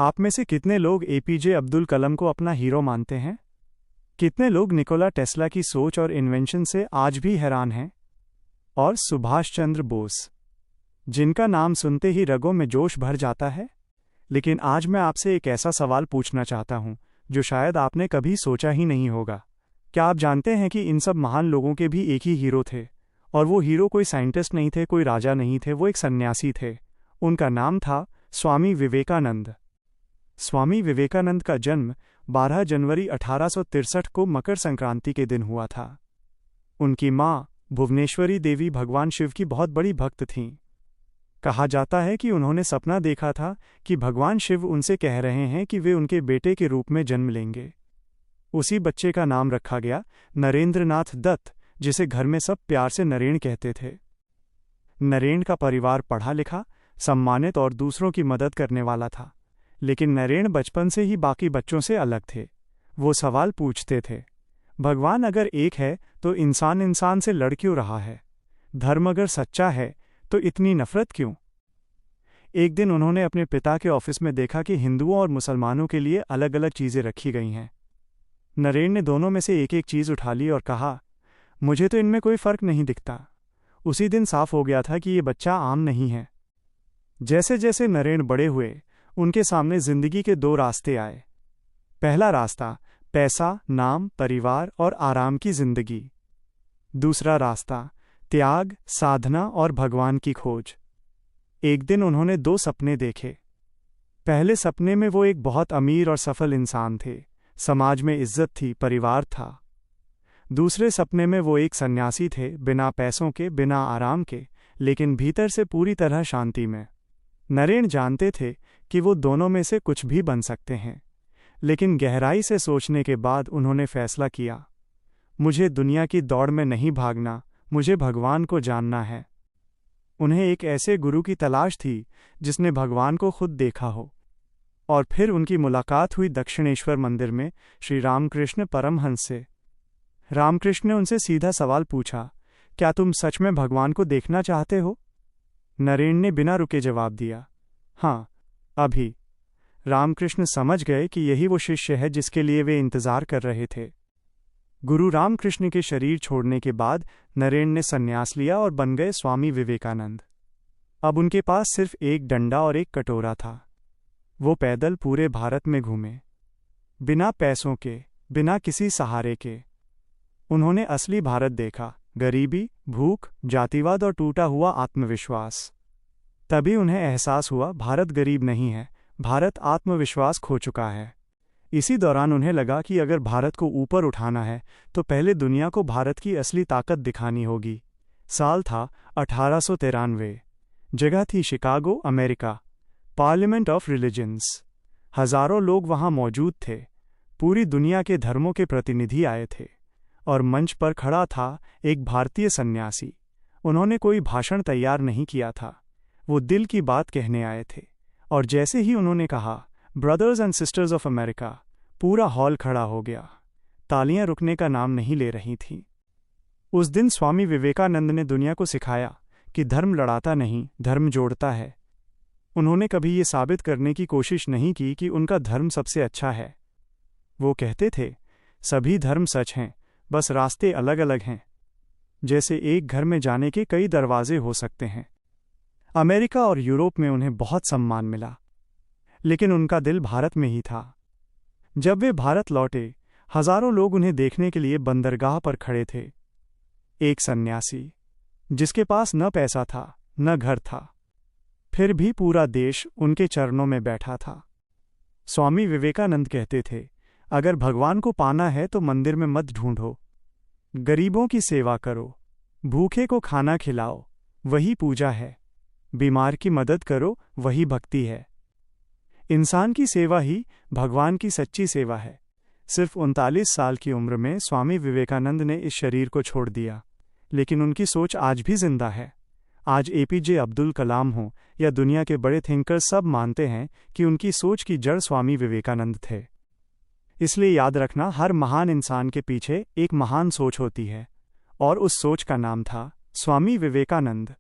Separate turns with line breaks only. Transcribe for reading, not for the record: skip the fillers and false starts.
आप में से कितने लोग एपीजे अब्दुल कलाम को अपना हीरो मानते हैं? कितने लोग निकोला टेस्ला की सोच और इन्वेंशन से आज भी हैरान हैं? और सुभाष चंद्र बोस, जिनका नाम सुनते ही रगों में जोश भर जाता है। लेकिन आज मैं आपसे एक ऐसा सवाल पूछना चाहता हूं जो शायद आपने कभी सोचा ही नहीं होगा। क्या आप जानते हैं कि इन सब महान लोगों के भी एक ही हीरो थे? और वो हीरो कोई साइंटिस्ट नहीं थे, कोई राजा नहीं थे, वो एक सन्यासी थे। उनका नाम था स्वामी विवेकानंद। स्वामी विवेकानंद का जन्म 12 जनवरी 1863 को मकर संक्रांति के दिन हुआ था। उनकी माँ भुवनेश्वरी देवी भगवान शिव की बहुत बड़ी भक्त थीं। कहा जाता है कि उन्होंने सपना देखा था कि भगवान शिव उनसे कह रहे हैं कि वे उनके बेटे के रूप में जन्म लेंगे। उसी बच्चे का नाम रखा गया नरेंद्रनाथ दत्त, जिसे घर में सब प्यार से नरेन कहते थे। नरेन का परिवार पढ़ा लिखा, सम्मानित और दूसरों की मदद करने वाला था। लेकिन नरेन बचपन से ही बाकी बच्चों से अलग थे। वो सवाल पूछते थे, भगवान अगर एक है तो इंसान इंसान से लड़ क्यों रहा है? धर्म अगर सच्चा है तो इतनी नफरत क्यों? एक दिन उन्होंने अपने पिता के ऑफिस में देखा कि हिंदुओं और मुसलमानों के लिए अलग अलग चीज़ें रखी गई हैं। नरेन ने दोनों में से एक एक चीज़ उठा ली और कहा, मुझे तो इनमें कोई फर्क नहीं दिखता। उसी दिन साफ हो गया था कि ये बच्चा आम नहीं है। जैसे जैसे नरेन बड़े हुए, उनके सामने जिंदगी के दो रास्ते आए। पहला रास्ता पैसा, नाम, परिवार और आराम की जिंदगी। दूसरा रास्ता त्याग, साधना और भगवान की खोज। एक दिन उन्होंने दो सपने देखे। पहले सपने में वो एक बहुत अमीर और सफल इंसान थे, समाज में इज्जत थी, परिवार था। दूसरे सपने में वो एक सन्यासी थे, बिना पैसों के, बिना आराम के, लेकिन भीतर से पूरी तरह शांति में। नरेन जानते थे कि वो दोनों में से कुछ भी बन सकते हैं, लेकिन गहराई से सोचने के बाद उन्होंने फैसला किया, मुझे दुनिया की दौड़ में नहीं भागना, मुझे भगवान को जानना है। उन्हें एक ऐसे गुरु की तलाश थी जिसने भगवान को खुद देखा हो। और फिर उनकी मुलाकात हुई दक्षिणेश्वर मंदिर में श्री रामकृष्ण परमहंस से। रामकृष्ण ने उनसे सीधा सवाल पूछा, क्या तुम सच में भगवान को देखना चाहते हो? नरेन ने बिना रुके जवाब दिया, हाँ, अभी। रामकृष्ण समझ गए कि यही वो शिष्य है जिसके लिए वे इंतजार कर रहे थे। गुरु रामकृष्ण के शरीर छोड़ने के बाद नरेन ने संन्यास लिया और बन गए स्वामी विवेकानंद। अब उनके पास सिर्फ एक डंडा और एक कटोरा था। वो पैदल पूरे भारत में घूमे, बिना पैसों के, बिना किसी सहारे के। उन्होंने असली भारत देखा, गरीबी, भूख, जातिवाद और टूटा हुआ आत्मविश्वास। तभी उन्हें एहसास हुआ, भारत गरीब नहीं है, भारत आत्मविश्वास खो चुका है। इसी दौरान उन्हें लगा कि अगर भारत को ऊपर उठाना है तो पहले दुनिया को भारत की असली ताकत दिखानी होगी। साल था 1893। जगह थी Chicago, America. Parliament of religions. हजारों लोग वहां मौजूद थे। पूरी दुनिया के धर्मों के प्रतिनिधि आए थे और मंच पर खड़ा था एक भारतीय सन्यासी। उन्होंने कोई भाषण तैयार नहीं किया था, वो दिल की बात कहने आए थे। और जैसे ही उन्होंने कहा, brothers and sisters of America, पूरा हॉल खड़ा हो गया। तालियां रुकने का नाम नहीं ले रही थीं। उस दिन स्वामी विवेकानंद ने दुनिया को सिखाया कि धर्म लड़ाता नहीं, धर्म जोड़ता है। उन्होंने कभी ये साबित करने की कोशिश नहीं की कि उनका धर्म सबसे अच्छा है। वो कहते थे, सभी धर्म सच हैं, बस रास्ते अलग अलग हैं। जैसे एक घर में जाने के कई दरवाजे हो सकते हैं। अमेरिका और यूरोप में उन्हें बहुत सम्मान मिला, लेकिन उनका दिल भारत में ही था। जब वे भारत लौटे, हजारों लोग उन्हें देखने के लिए बंदरगाह पर खड़े थे। एक सन्यासी जिसके पास न पैसा था, न घर था, फिर भी पूरा देश उनके चरणों में बैठा था। स्वामी विवेकानंद कहते थे, अगर भगवान को पाना है तो मंदिर में मत ढूंढो, गरीबों की सेवा करो, भूखे को खाना खिलाओ, वही पूजा है। बीमार की मदद करो, वही भक्ति है। इंसान की सेवा ही भगवान की सच्ची सेवा है। सिर्फ 39 साल की उम्र में स्वामी विवेकानंद ने इस शरीर को छोड़ दिया, लेकिन उनकी सोच आज भी जिंदा है। आज एपीजे अब्दुल कलाम हो या दुनिया के बड़े थिंकर, सब मानते हैं कि उनकी सोच की जड़ स्वामी विवेकानंद थे। इसलिए याद रखना, हर महान इंसान के पीछे एक महान सोच होती है, और उस सोच का नाम था स्वामी विवेकानंद।